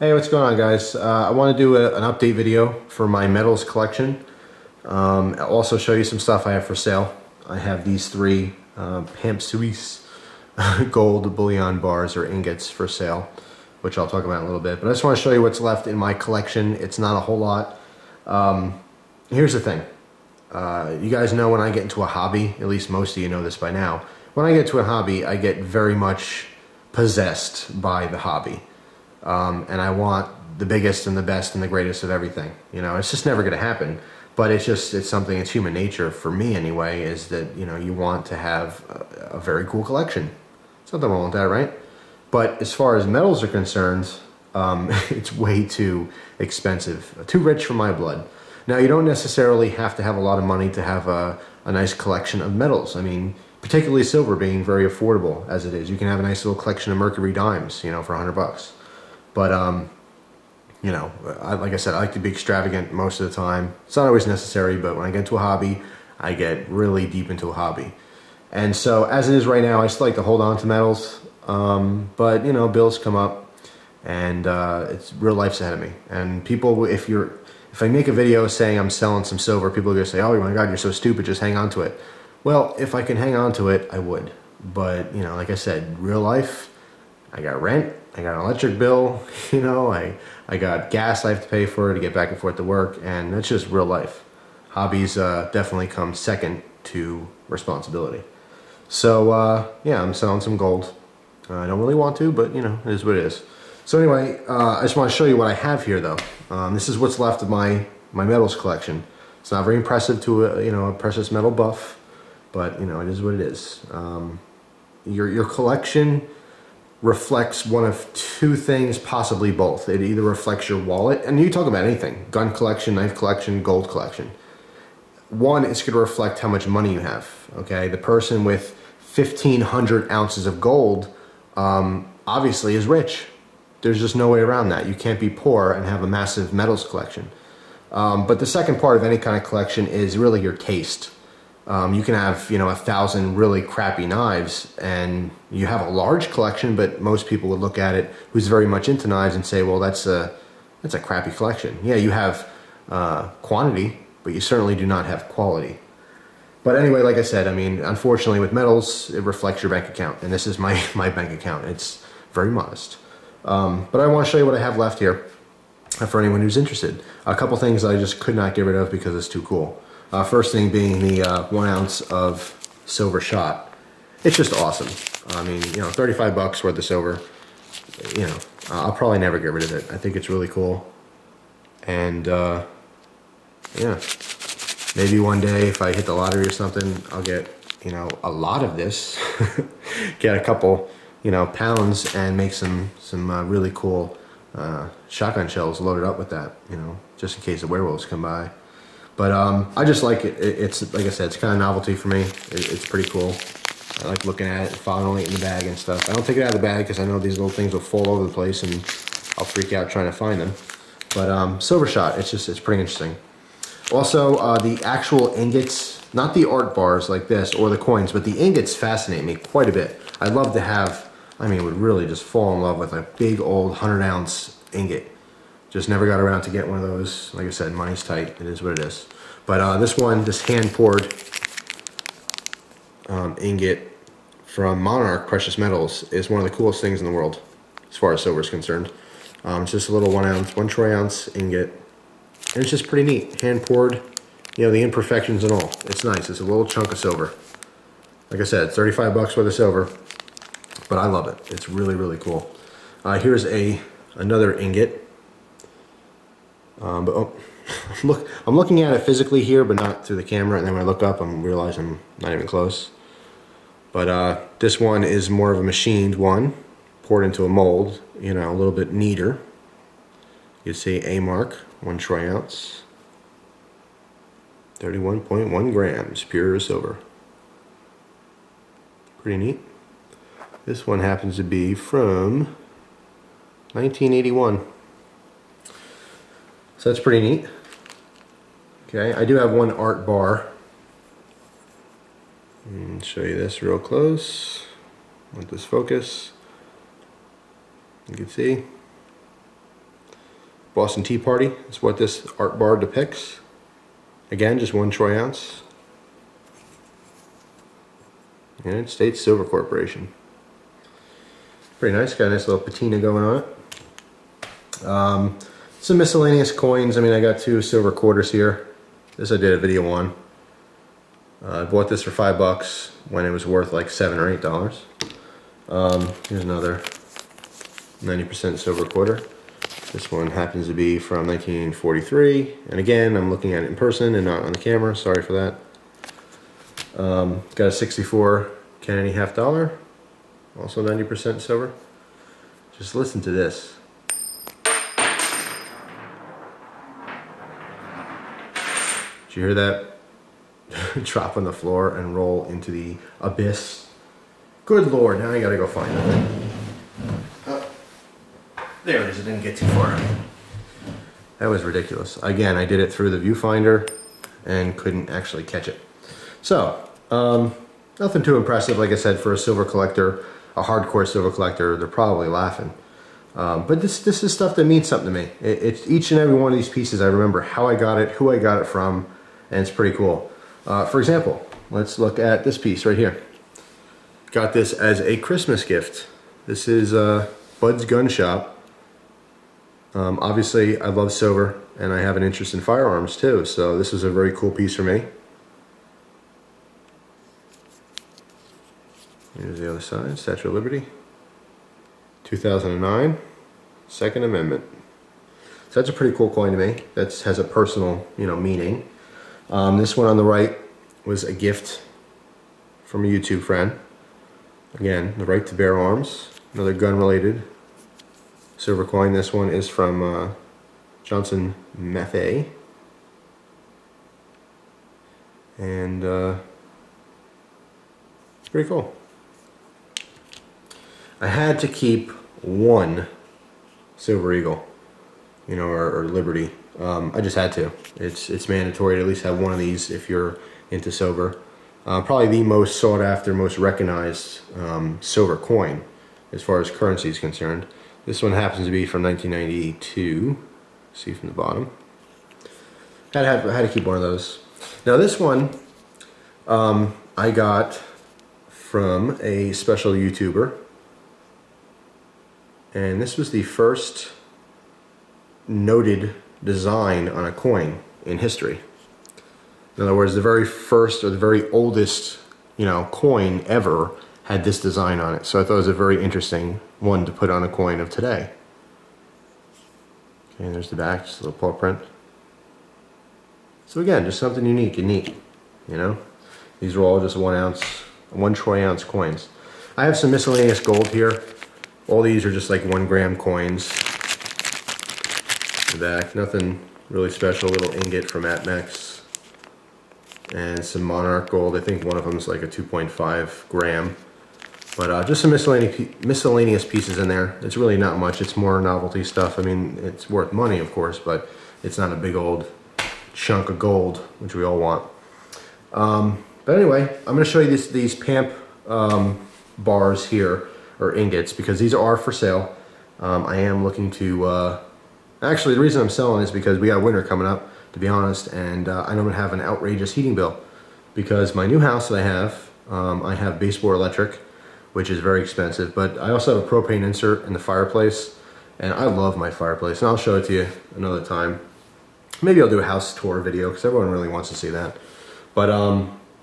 Hey, what's going on, guys? I want to do an update video for my metals collection. I'll also show you some stuff I have for sale. I have these three Pamp Suisse gold bullion bars or ingots for sale, which I'll talk about in a little bit. But I just want to show you what's left in my collection. It's not a whole lot. Here's the thing. You guys know when I get into a hobby, at least most of you know this by now, when I get to a hobby, I get very much possessed by the hobby. And I want the biggest and the best and the greatest of everything. You know, it's just never going to happen. But it's something, it's human nature, for me anyway, is that, you know, you want to have a very cool collection. There's nothing wrong with that, right? But as far as metals are concerned, it's way too expensive, too rich for my blood. Now, you don't necessarily have to have a lot of money to have a nice collection of metals. I mean, particularly silver being very affordable as it is. You can have a nice little collection of mercury dimes, you know, for $100. But, you know, like I said, I like to be extravagant most of the time. It's not always necessary, but when I get into a hobby, I get really deep into a hobby. And so, as it is right now, I still like to hold on to metals. But, you know, bills come up, and it's real life's ahead of me. And people, if I make a video saying I'm selling some silver, people are going to say, oh my God, you're so stupid, just hang on to it. Well, if I can hang on to it, I would. But, you know, like I said, real life, I got rent, I got an electric bill, you know, I got gas I have to pay for to get back and forth to work, and that's just real life. Hobbies definitely come second to responsibility. So, yeah, I'm selling some gold. I don't really want to, but, you know, it is what it is. So anyway, I just want to show you what I have here, though. This is what's left of my metals collection. It's not very impressive to a precious metal buff, but, you know, it is what it is. Your collection reflects one of two things, possibly both. It either reflects your wallet, and you talk about anything, gun collection, knife collection, gold collection. One, it's going to reflect how much money you have, okay? The person with 1,500 ounces of gold obviously is rich. There's just no way around that. You can't be poor and have a massive metals collection. But the second part of any kind of collection is really your taste. You can have, you know, 1,000 really crappy knives and you have a large collection, but most people would look at it who's very much into knives and say, well, that's a crappy collection. Yeah, you have quantity, but you certainly do not have quality. But anyway, like I said, I mean, unfortunately with metals, it reflects your bank account, and this is my bank account. It's very modest. But I want to show you what I have left here for anyone who's interested. A couple things I just could not get rid of because it's too cool. First thing being the 1 ounce of silver shot. It's just awesome. I mean, you know, 35 bucks worth of silver. You know, I'll probably never get rid of it. I think it's really cool. And, yeah. Maybe one day if I hit the lottery or something, I'll get, you know, a lot of this. Get a couple, you know, pounds and make some really cool shotgun shells loaded up with that, you know, just in case the werewolves come by. But I just like it. It's, like I said, it's kind of novelty for me. It's pretty cool. I like looking at it and following it in the bag and stuff. I don't take it out of the bag because I know these little things will fall over the place and I'll freak out trying to find them. But silver shot, it's pretty interesting. Also, the actual ingots, not the art bars like this or the coins, but the ingots fascinate me quite a bit. I'd love to have, I mean, would really just fall in love with a big old 100-ounce ingot. Just never got around to get one of those. Like I said, money's tight. It is what it is. But this hand-poured ingot from Monarch Precious Metals is one of the coolest things in the world, as far as silver is concerned. It's just a little 1 troy ounce ingot. And it's just pretty neat. Hand-poured, you know, the imperfections and all. It's nice. It's a little chunk of silver. Like I said, 35 bucks worth of silver. But I love it. It's really, really cool. Here's another ingot. I'm looking at it physically here, but not through the camera. And then when I look up, I'm realizing I'm not even close. But this one is more of a machined one, poured into a mold. You know, a little bit neater. You see A mark, 1 troy ounce, 31.1 grams, pure silver. Pretty neat. This one happens to be from 1981. So that's pretty neat. Okay, I do have one art bar. Show you this real close. Let this focus. You can see Boston Tea Party is what this art bar depicts. Again, just 1 troy ounce. United States Silver Corporation. Pretty nice, got a nice little patina going on it. Some miscellaneous coins. I mean, I got 2 silver quarters here. This I did a video on. I bought this for $5 when it was worth like $7 or $8. Here's another 90% silver quarter. This one happens to be from 1943. And again, I'm looking at it in person and not on the camera. Sorry for that. Got a 64 Kennedy half dollar. Also 90% silver. Just listen to this. Did you hear that? Drop on the floor and roll into the abyss. Good Lord, now I gotta go find it. Oh, there it is, it didn't get too far. That was ridiculous. Again, I did it through the viewfinder and couldn't actually catch it. So, nothing too impressive, like I said, for a silver collector, a hardcore silver collector. They're probably laughing. But this is stuff that means something to me. It's each and every one of these pieces. I remember how I got it, who I got it from, and it's pretty cool. For example, let's look at this piece right here. Got this as a Christmas gift. This is Bud's Gun Shop. Obviously, I love silver, and I have an interest in firearms too, so this is a very cool piece for me. Here's the other side, Statue of Liberty. 2009, Second Amendment. So that's a pretty cool coin to me. That has a personal, meaning. This one on the right was a gift from a YouTube friend. Again, the right to bear arms. Another gun-related silver coin. This one is from Johnson Mathey. And it's pretty cool. I had to keep 1 Silver Eagle, or Liberty. I just had to. It's mandatory to at least have 1 of these if you're into silver. Probably the most sought after, most recognized silver coin as far as currency is concerned. This one happens to be from 1992. See from the bottom. Had to keep 1 of those. Now this one I got from a special YouTuber. And this was the first noted design on a coin in history. In other words, the very first or the very oldest, coin ever had this design on it. So I thought it was a very interesting one to put on a coin of today. Okay, and there's the back, just a little paw print. So again, just something unique and neat, These are all just 1 troy ounce coins. I have some miscellaneous gold here. All these are just like 1 gram coins. The back, nothing really special. A little ingot from Atmex. And some Monarch gold. I think one of them is like a 2.5 gram. But just some miscellaneous pieces in there. It's really not much. It's more novelty stuff. I mean, it's worth money, of course, but it's not a big old chunk of gold, which we all want. But anyway, I'm going to show you these Pamp bars here, or ingots, because these are for sale. I am looking to, actually the reason I'm selling is because we got winter coming up, to be honest, and I don't have an outrageous heating bill, because my new house that I have baseboard electric, which is very expensive, but I also have a propane insert in the fireplace, and I love my fireplace, and I'll show it to you another time. Maybe I'll do a house tour video, because everyone really wants to see that. But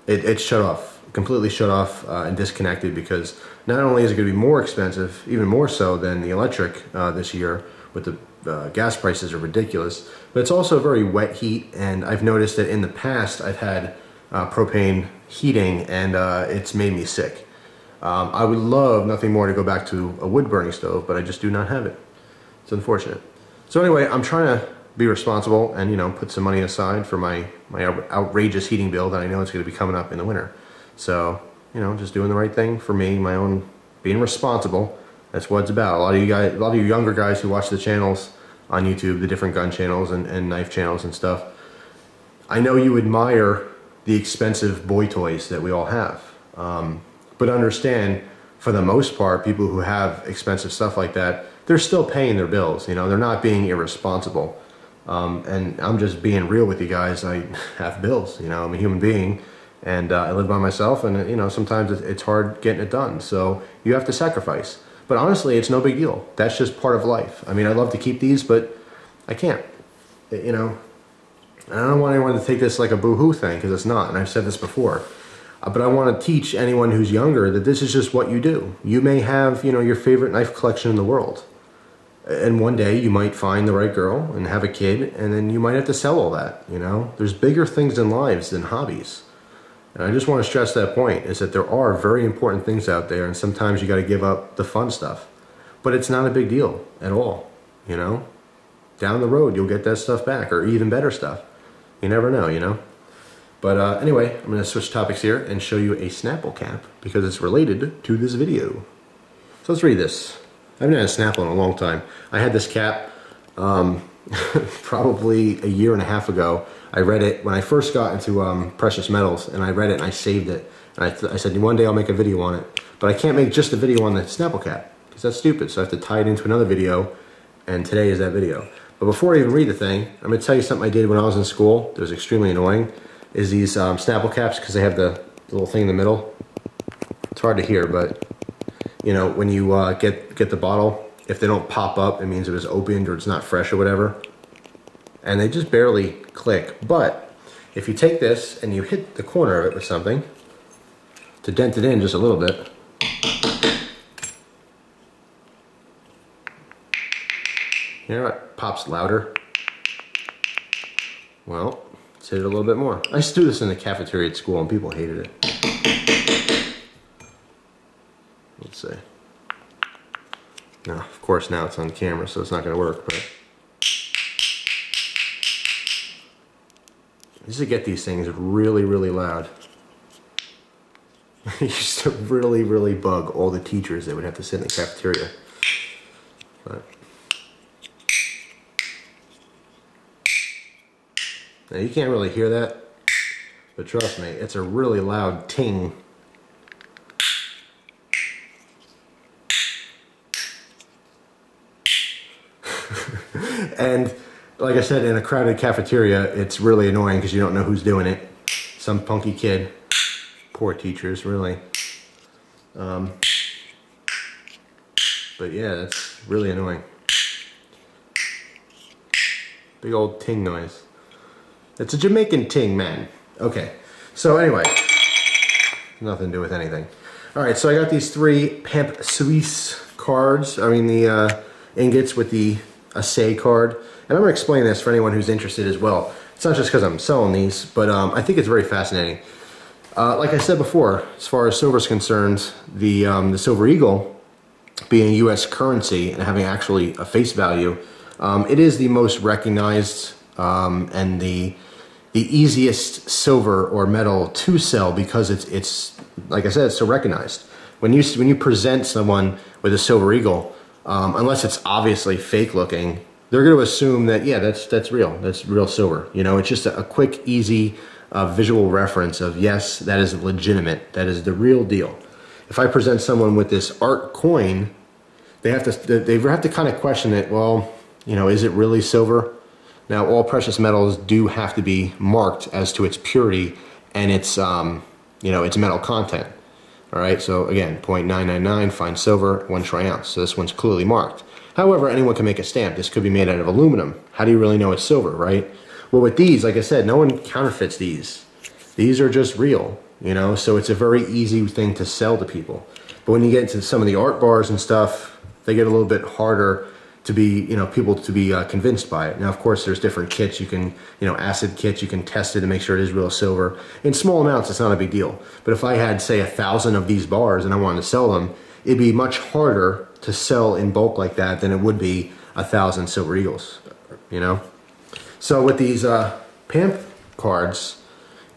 it's shut off, completely shut off and disconnected, because not only is it going to be more expensive, even more so than the electric this year, with the gas prices are ridiculous, but it's also very wet heat, and I've noticed that in the past I've had propane heating, and it's made me sick. I would love nothing more to go back to a wood burning stove, but I just do not have it. It's unfortunate. So anyway, I'm trying to be responsible and put some money aside for my outrageous heating bill that I know is going to be coming up in the winter. So just doing the right thing for me, my own, being responsible. That's what it's about. A lot of you younger guys who watch the channels on YouTube, the different gun channels and knife channels and stuff, I know you admire the expensive boy toys that we all have. But understand, for the most part, people who have expensive stuff like that, they're still paying their bills. You know, they're not being irresponsible. And I'm just being real with you guys. I have bills, you know, I'm a human being, and I live by myself, and you know, sometimes it's hard getting it done, so you have to sacrifice. But honestly, it's no big deal. That's just part of life. I mean, I'd love to keep these, but I can't, you know. I don't want anyone to take this like a boo-hoo thing, because it's not, and I've said this before. But I want to teach anyone who's younger that this is just what you do. You may have, you know, your favorite knife collection in the world. And one day you might find the right girl and have a kid, and then you might have to sell all that, you know? There's bigger things in lives than hobbies. And I just want to stress that point, is that there are very important things out there, and sometimes you got to give up the fun stuff. But it's not a big deal at all, you know? Down the road you'll get that stuff back, or even better stuff. You never know, you know? But anyway, I'm going to switch topics here and show you a Snapple cap, because it's related to this video. So let's read this. I haven't had a Snapple in a long time. I had this cap probably a year and a half ago. I read it when I first got into precious metals, and I read it and I saved it. And I said, one day I'll make a video on it. But I can't make just a video on the Snapple cap, because that's stupid. So I have to tie it into another video, and today is that video. But before I even read the thing, I'm going to tell you something I did when I was in school that was extremely annoying. Is these Snapple caps, because they have the little thing in the middle. It's hard to hear, but you know, when you get the bottle, if they don't pop up, it means it was opened or it's not fresh or whatever. And they just barely click. But if you take this and you hit the corner of it with something to dent it in just a little bit, you know, it pops louder. Well, let's hit it a little bit more. I used to do this in the cafeteria at school and people hated it. Let's see. Now, of course, now it's on camera, so it's not going to work, but I used to get these things really, really loud. I used to really, really bug all the teachers that would have to sit in the cafeteria. But now, you can't really hear that, but trust me, it's a really loud ting. And like I said, in a crowded cafeteria, it's really annoying because you don't know who's doing it. Some punky kid. Poor teachers, really. But yeah, that's really annoying. Big old ting noise. It's a Jamaican ting, man. Okay, so anyway, nothing to do with anything. All right, so I got these 3 Pamp Suisse cards. I mean the ingots with the assay card. And I'm going to explain this for anyone who's interested as well. It's not just because I'm selling these, but I think it's very fascinating. Like I said before, as far as silver is concerned, the silver eagle being US currency and having actually a face value, it is the most recognized and the easiest silver or metal to sell because it's like I said, it's so recognized. When you present someone with a silver eagle, unless it's obviously fake looking, they're going to assume that, yeah, that's real. That's real silver. You know, it's just a quick, easy visual reference of, yes, that is legitimate. That is the real deal. If I present someone with this art coin, they have to kind of question it. Well, you know, is it really silver? Now, all precious metals do have to be marked as to its purity and its, you know, its metal content. All right, so again, 0.999 fine silver, 1 troy ounce. So this one's clearly marked. However, anyone can make a stamp. This could be made out of aluminum. How do you really know it's silver, right? Well, with these, like I said, no one counterfeits these. These are just real, you know, so it's a very easy thing to sell to people. But when you get into some of the art bars and stuff, they get a little bit harder to be, you know, people to be convinced by it. Now, of course, there's different kits. You can, you know, acid kits, you can test it to make sure it is real silver. In small amounts, it's not a big deal. But if I had, say, 1,000 of these bars and I wanted to sell them, it'd be much harder to sell in bulk like that than it would be 1,000 silver eagles, you know? So with these Pamp cards,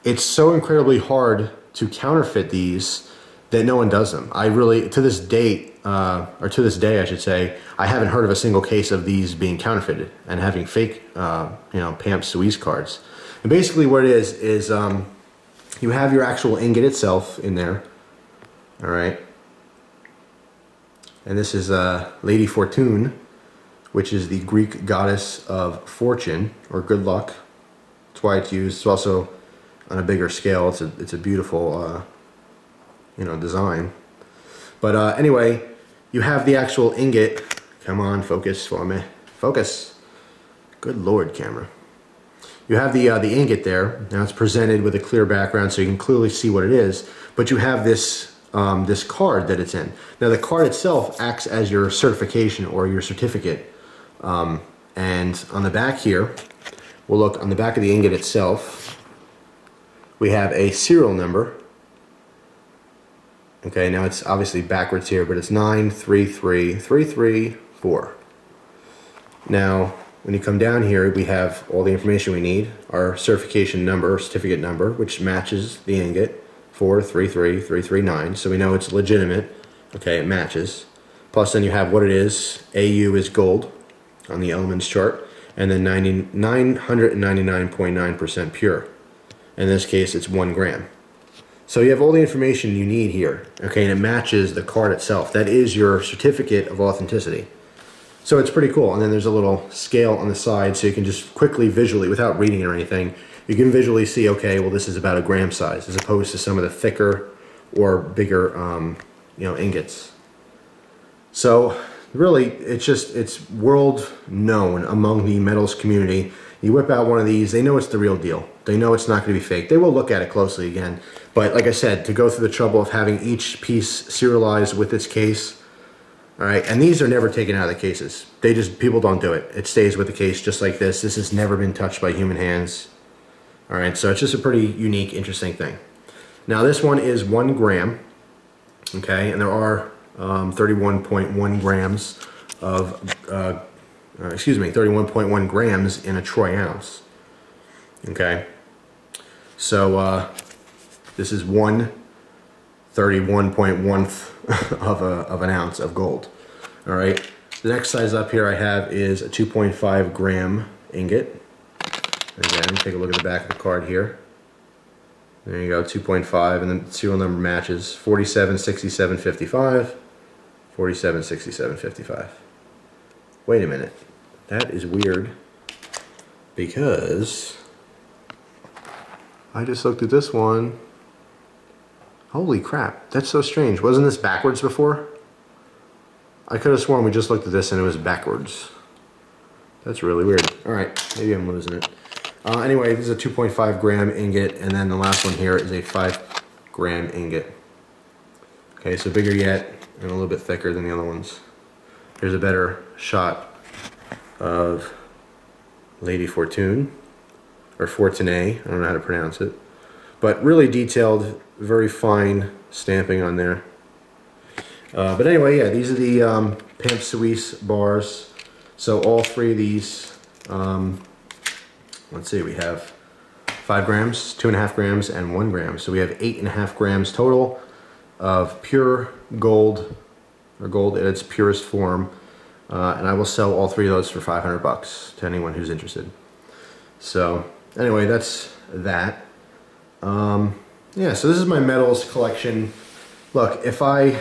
it's so incredibly hard to counterfeit these that no one does them. I really, to this date, or to this day I should say, I haven't heard of a single case of these being counterfeited and having fake, you know, Pamp Suisse cards. And basically what it is you have your actual ingot itself in there, all right? and this is Lady Fortune, which is the Greek goddess of fortune or good luck. That's why it's used. It's also on a bigger scale. It's a beautiful you know, design. But anyway, you have the actual ingot. Come on, focus for me. Focus. Good Lord, camera. You have the ingot there. Now it's presented with a clear background so you can clearly see what it is. But you have this this card that it's in. Now the card itself acts as your certification or your certificate. And on the back here, we'll look on the back of the ingot itself. We have a serial number. Okay, now it's obviously backwards here, but it's 933334. Now, when you come down here, we have all the information we need. Our certification number, certificate number, which matches the ingot, 433339. So we know it's legitimate. Okay, it matches. Plus then you have what it is. AU is gold on the elements chart. And then 999.9% pure. In this case, it's 1 gram. So you have all the information you need here, okay, and it matches the card itself. That is your certificate of authenticity. So it's pretty cool. And then there's a little scale on the side so you can just quickly visually, without reading it or anything, you can visually see, okay, well, this is about a gram size as opposed to some of the thicker or bigger you know, ingots. So really, it's world known among the metals community. You whip out one of these, they know it's the real deal. They know it's not going to be fake. They will look at it closely again. But like I said, to go through the trouble of having each piece serialized with its case, all right, and these are never taken out of the cases. People don't do it. It stays with the case just like this. This has never been touched by human hands. All right, so it's just a pretty unique, interesting thing. Now this one is 1 gram, okay, and there are 31.1 grams of, 31.1 grams in a troy ounce. Okay, so this is 1/31.1th of an ounce of gold. All right, the next size up here I have is a 2.5 gram ingot. Again, take a look at the back of the card here. There you go, 2.5, and then the serial number matches 476755, 476755. Wait a minute, that is weird because I just looked at this one. Holy crap, that's so strange. Wasn't this backwards before? I could have sworn we just looked at this and it was backwards. That's really weird. All right, maybe I'm losing it. Anyway, this is a 2.5 gram ingot, and then the last one here is a 5 gram ingot. Okay, so bigger yet, and a little bit thicker than the other ones. Here's a better shot of Lady Fortune, or Fortune, I don't know how to pronounce it. But really detailed, very fine stamping on there. But anyway, yeah, these are the Pamp Suisse bars. So all 3 of these, let's see, we have 5 grams, 2.5 grams, and 1 gram. So we have 8.5 grams total of pure gold, or gold in its purest form. And I will sell all 3 of those for 500 bucks to anyone who's interested. So anyway, that's that. Yeah, so this is my metals collection. Look, if I'm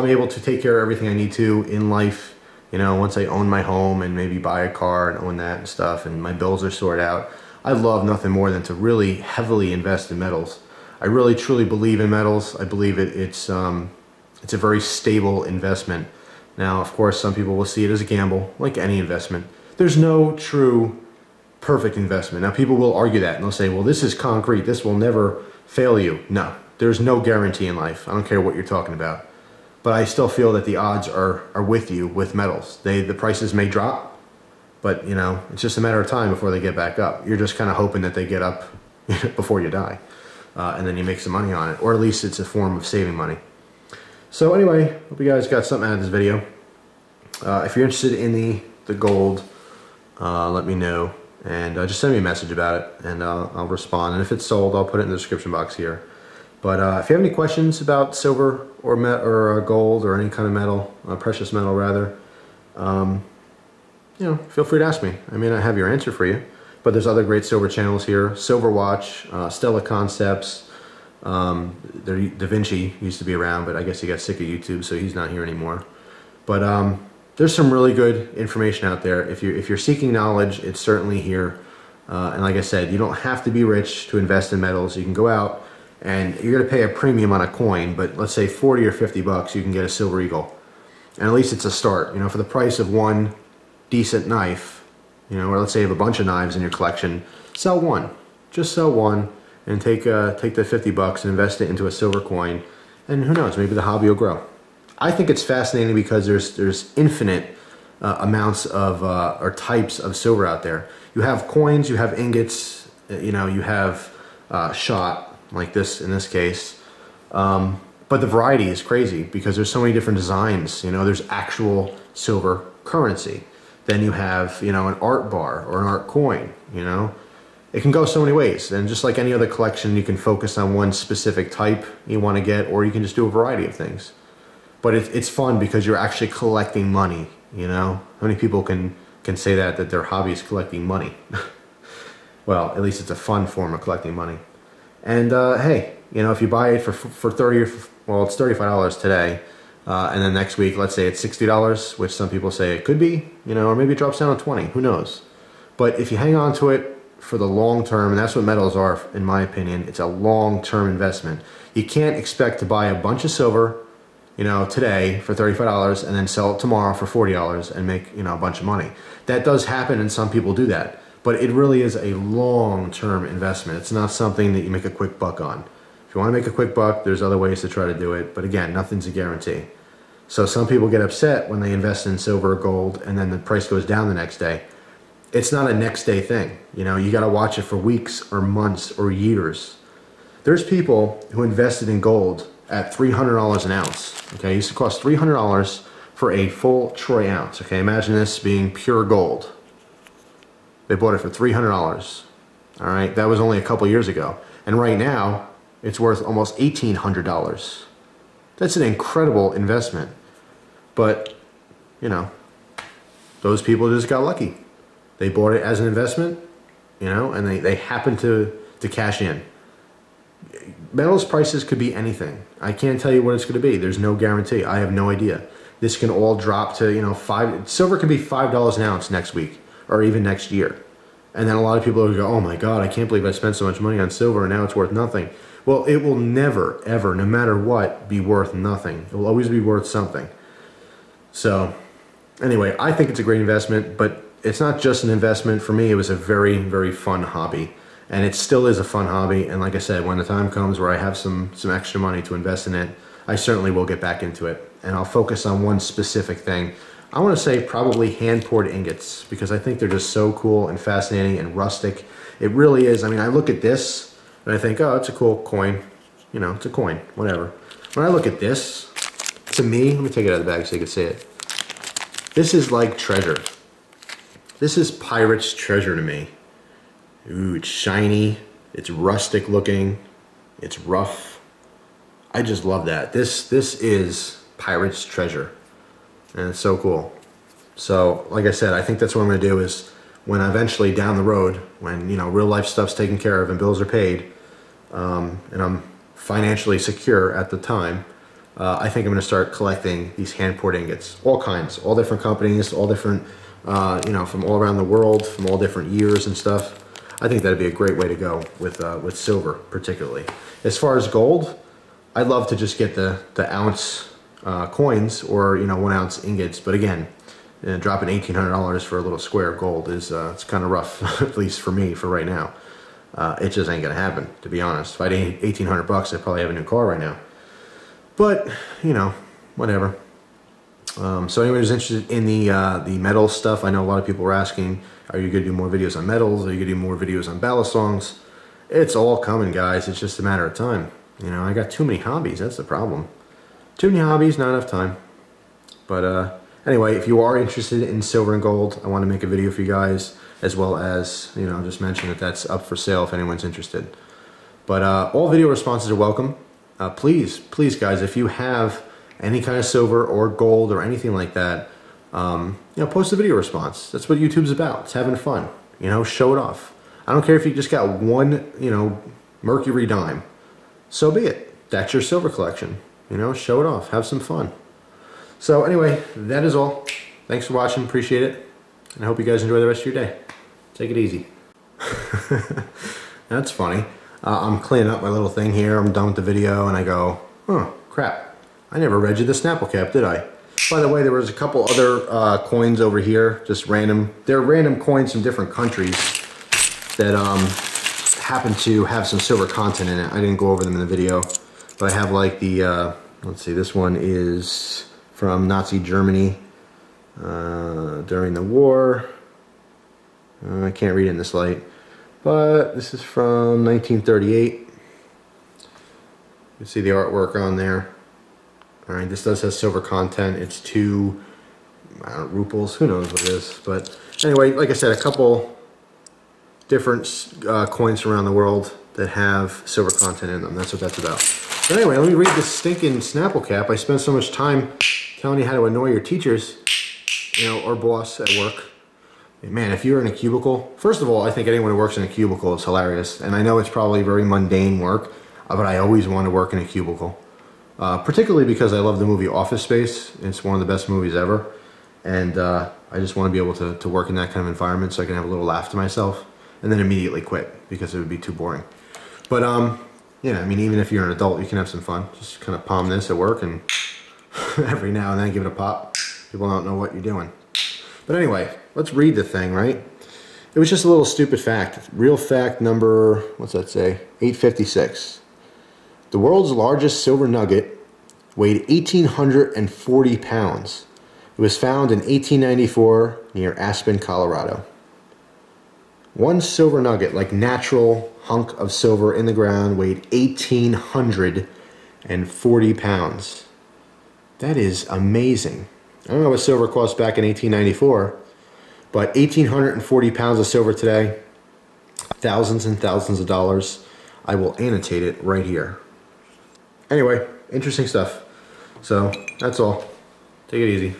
able to take care of everything I need to in life, you know, once I own my home and maybe buy a car and own that and stuff, and my bills are sorted out, I love nothing more than to really heavily invest in metals. I really truly believe in metals. I believe it's a very stable investment. Now, of course, some people will see it as a gamble, like any investment. There's no true perfect investment. Now, people will argue that, and they'll say, well, this is concrete. This will never fail you. No, there's no guarantee in life. I don't care what you're talking about. But I still feel that the odds are with you with metals. The prices may drop, but, you know, it's just a matter of time before they get back up. You're just kind of hoping that they get up before you die. And then you make some money on it. Or at least it's a form of saving money. So anyway, hope you guys got something out of this video. If you're interested in the gold, let me know. And just send me a message about it, and I'll respond. And if it's sold, I'll put it in the description box here. But if you have any questions about silver or gold or any kind of metal, precious metal rather, you know, feel free to ask me. I mean, I have your answer for you. But there's other great silver channels here. Silver Watch, Stella Concepts, Da Vinci used to be around, but I guess he got sick of YouTube, so he's not here anymore. But there's some really good information out there. If you're seeking knowledge, it's certainly here. And like I said, you don't have to be rich to invest in metals. You can go out and you're going to pay a premium on a coin, but let's say 40 or 50 bucks, you can get a silver eagle. And at least it's a start. You know, for the price of one decent knife, you know, or let's say you have a bunch of knives in your collection, sell one. Just sell one and take the 50 bucks and invest it into a silver coin. And who knows, maybe the hobby will grow. I think it's fascinating because there's infinite amounts of or types of silver out there. You have coins, you have ingots, you know, you have shot like this in this case. But the variety is crazy because there's so many different designs. You know, there's actual silver currency. Then you have, you know, an art bar or an art coin. You know, it can go so many ways. And just like any other collection, you can focus on one specific type you want to get, or you can just do a variety of things. But it's fun because you're actually collecting money. You know, how many people can say that their hobby is collecting money? Well, at least it's a fun form of collecting money. And hey, you know, if you buy it for 30 or, well, it's $35 today, and then next week, let's say it's $60, which some people say it could be, you know, or maybe it drops down to 20, who knows? But if you hang on to it for the long term, and that's what metals are, in my opinion, it's a long-term investment. You can't expect to buy a bunch of silver, you know, today for $35 and then sell it tomorrow for $40 and make, you know, a bunch of money. That does happen, and some people do that. But it really is a long-term investment. It's not something that you make a quick buck on. If you want to make a quick buck, there's other ways to try to do it. But again, nothing's a guarantee. So some people get upset when they invest in silver or gold and then the price goes down the next day. It's not a next day thing. You know, you got to watch it for weeks or months or years. There's people who invested in gold at $300 an ounce. Okay, it used to cost $300 for a full troy ounce. Okay, imagine this being pure gold. They bought it for $300. All right, that was only a couple years ago. And right now, it's worth almost $1,800. That's an incredible investment. But, you know, those people just got lucky. They bought it as an investment, you know, and they happened to cash in. Metals prices could be anything. I can't tell you what it's going to be. There's no guarantee. I have no idea. This can all drop to, you know, silver can be $5 an ounce next week or even next year. And then a lot of people will go, oh my God, I can't believe I spent so much money on silver and now it's worth nothing. Well, it will never, ever, no matter what, be worth nothing. It will always be worth something. So anyway, I think it's a great investment, but it's not just an investment. For me, it was a very, very fun hobby. And it still is a fun hobby. And like I said, when the time comes where I have some extra money to invest in it, I certainly will get back into it. And I'll focus on one specific thing. I want to say probably hand-poured ingots, because I think they're just so cool and fascinating and rustic. It really is. I mean, I look at this and I think, oh, it's a cool coin. You know, it's a coin, whatever. When I look at this, to me, let me take it out of the bag so you can see it. This is like treasure. This is pirate's treasure to me. Ooh, it's shiny, it's rustic looking, it's rough. I just love that. This is pirate's treasure. And it's so cool. So, like I said, I think that's what I'm going to do is when eventually down the road, when, you know, real life stuff's taken care of and bills are paid, and I'm financially secure at the time, I think I'm going to start collecting these hand-poured ingots. All kinds, all different companies, all different, you know, from all around the world, from all different years and stuff. I think that'd be a great way to go with silver, particularly. As far as gold, I'd love to just get the ounce coins or, you know, 1 ounce ingots. But again, dropping $1,800 for a little square of gold is it's kind of rough, at least for me, for right now. It just ain't gonna happen, to be honest. If I had 1,800 bucks, I'd probably have a new car right now. But, you know, whatever. So anyone who's interested in the metal stuff, I know a lot of people were asking, are you going to do more videos on metals? Are you going to do more videos on ballast songs? It's all coming, guys. It's just a matter of time. You know, I got too many hobbies. That's the problem. Too many hobbies, not enough time. But anyway, if you are interested in silver and gold, I want to make a video for you guys, as well as, you know, just mention that that's up for sale if anyone's interested. But all video responses are welcome. Please, guys, if you have any kind of silver or gold or anything like that, you know, post a video response. That's what YouTube's about. It's having fun. You know, show it off. I don't care if you just got one, you know, mercury dime. So be it. That's your silver collection. You know, show it off. Have some fun. So anyway, that is all. Thanks for watching, appreciate it. And I hope you guys enjoy the rest of your day. Take it easy. That's funny. I'm cleaning up my little thing here. I'm done with the video and I go, oh crap. I never read you the Snapple cap, did I? By the way, there was a couple other coins over here, just random. They're random coins from different countries that happen to have some silver content in it. I didn't go over them in the video, but I have like the, let's see, this one is from Nazi Germany during the war. I can't read it in this light, but this is from 1938. You can see the artwork on there. Alright, this does have silver content. It's 2, I don't know, ruples, who knows what it is. But anyway, like I said, a couple different coins around the world that have silver content in them. That's what that's about. But anyway, let me read this stinking Snapple cap. I spent so much time telling you how to annoy your teachers, you know, or boss at work. Man, if you're in a cubicle, first of all, I think anyone who works in a cubicle is hilarious. And I know it's probably very mundane work, but I always want to work in a cubicle. Particularly because I love the movie Office Space. It's one of the best movies ever. And I just want to be able to work in that kind of environment so I can have a little laugh to myself and then immediately quit because it would be too boring. But yeah, I mean, even if you're an adult, you can have some fun. Just kind of palm this at work and every now and then give it a pop. People don't know what you're doing. But anyway, let's read the thing, right? It was just a little stupid fact. Real fact number, what's that say? 856. The world's largest silver nugget weighed 1,840 pounds. It was found in 1894 near Aspen, Colorado. One silver nugget, like natural hunk of silver in the ground, weighed 1,840 pounds. That is amazing. I don't know what silver cost back in 1894, but 1,840 pounds of silver today, thousands and thousands of dollars. I will annotate it right here. Anyway, interesting stuff. So that's all. Take it easy.